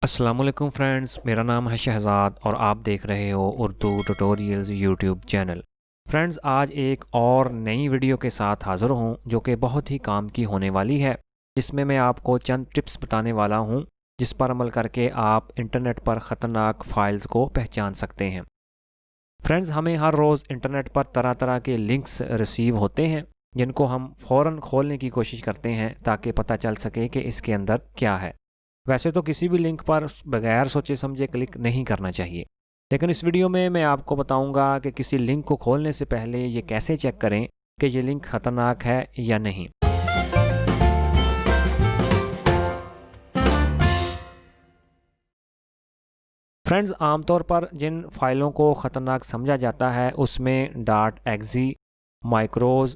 السلام علیکم فرینڈز، میرا نام ہے شہزاد اور آپ دیکھ رہے ہو Urdu tutorials YouTube channel. Friends, آج ایک اور نئی ویڈیو کے ساتھ حاضر ہوں جو کہ بہت ہی کام کی ہونے والی ہے، جس میں آپ کو چند ٹپس بتانے والا ہوں جس پر عمل کر کے آپ انٹرنیٹ پر خطرناک فائلز کو پہچان سکتے ہیں۔ فرینڈز، ہمیں ہر روز انٹرنیٹ پر طرح طرح کے لنکس ریسیو ہوتے ہیں جن کو ہم فوراً کھولنے کی کوشش کرتے ہیں تاکہ پتہ چل سکے کہ اس کے اندر کیا ہے۔ ویسے تو کسی بھی لنک پر بغیر سوچے سمجھے کلک نہیں کرنا چاہیے، لیکن اس ویڈیو میں آپ کو بتاؤں گا کہ کسی لنک کو کھولنے سے پہلے یہ کیسے چیک کریں کہ یہ لنک خطرناک ہے یا نہیں۔ فرینڈز، عام طور پر جن فائلوں کو خطرناک سمجھا جاتا ہے اس میں .exe، مائکروز،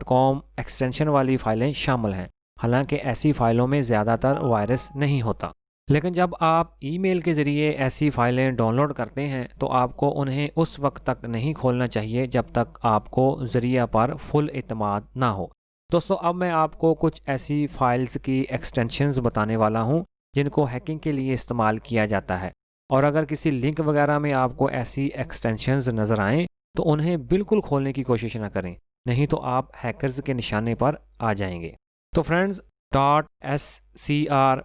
.com ایکسٹینشن والی فائلیں شامل ہیں۔ حالانکہ ایسی فائلوں میں زیادہ تر وائرس نہیں ہوتا، لیکن جب آپ ای میل کے ذریعے ایسی فائلیں ڈاؤن لوڈ کرتے ہیں تو آپ کو انہیں اس وقت تک نہیں کھولنا چاہیے جب تک آپ کو ذریعہ پر فل اعتماد نہ ہو۔ دوستو، اب میں آپ کو کچھ ایسی فائلز کی ایکسٹینشنز بتانے والا ہوں جن کو ہیکنگ کے لیے استعمال کیا جاتا ہے، اور اگر کسی لنک وغیرہ میں آپ کو ایسی ایکسٹینشنز نظر آئیں تو انہیں بالکل کھولنے کی کوشش نہ کریں، نہیں تو آپ ہیکرز کے نشانے پر آ جائیں گے۔ تو friends, .scr،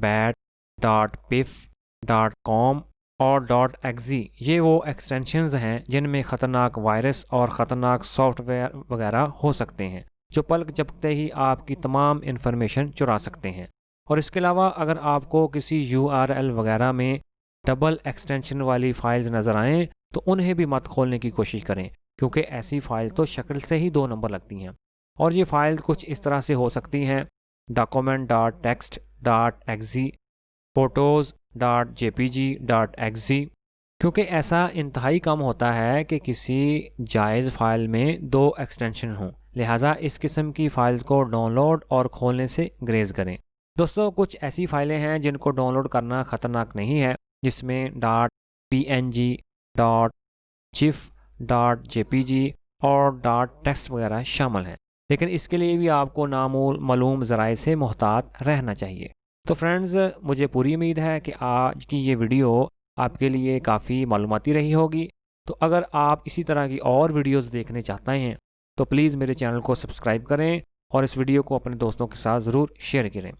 .bat، .pif، .com اور .exe یہ وہ ایکسٹینشنز ہیں جن میں خطرناک وائرس اور خطرناک سافٹ ویئر وغیرہ ہو سکتے ہیں جو پلک جھپکتے ہی آپ کی تمام انفارمیشن چرا سکتے ہیں۔ اور اس کے علاوہ اگر آپ کو کسی URL وغیرہ میں ڈبل ایکسٹینشن والی فائلز نظر آئیں تو انہیں بھی مت کھولنے کی کوشش کریں، کیونکہ ایسی فائل تو شکل سے ہی 2 نمبر لگتی ہیں۔ اور یہ فائل کچھ اس طرح سے ہو سکتی ہیں: document.txt.exe، photos.jpg.exe۔ کیونکہ ایسا انتہائی کم ہوتا ہے کہ کسی جائز فائل میں 2 ایکسٹینشن ہوں، لہٰذا اس قسم کی فائلز کو ڈاؤن لوڈ اور کھولنے سے گریز کریں۔ دوستو، کچھ ایسی فائلیں ہیں جن کو ڈاؤن لوڈ کرنا خطرناک نہیں ہے، جس میں .png، .gif، .jpg اور .text وغیرہ شامل ہیں، لیکن اس کے لیے بھی آپ کو معلوم ذرائع سے محتاط رہنا چاہیے۔ تو فرینڈز، مجھے پوری امید ہے کہ آج کی یہ ویڈیو آپ کے لیے کافی معلوماتی رہی ہوگی۔ تو اگر آپ اسی طرح کی اور ویڈیوز دیکھنے چاہتے ہیں تو پلیز میرے چینل کو سبسکرائب کریں اور اس ویڈیو کو اپنے دوستوں کے ساتھ ضرور شیئر کریں۔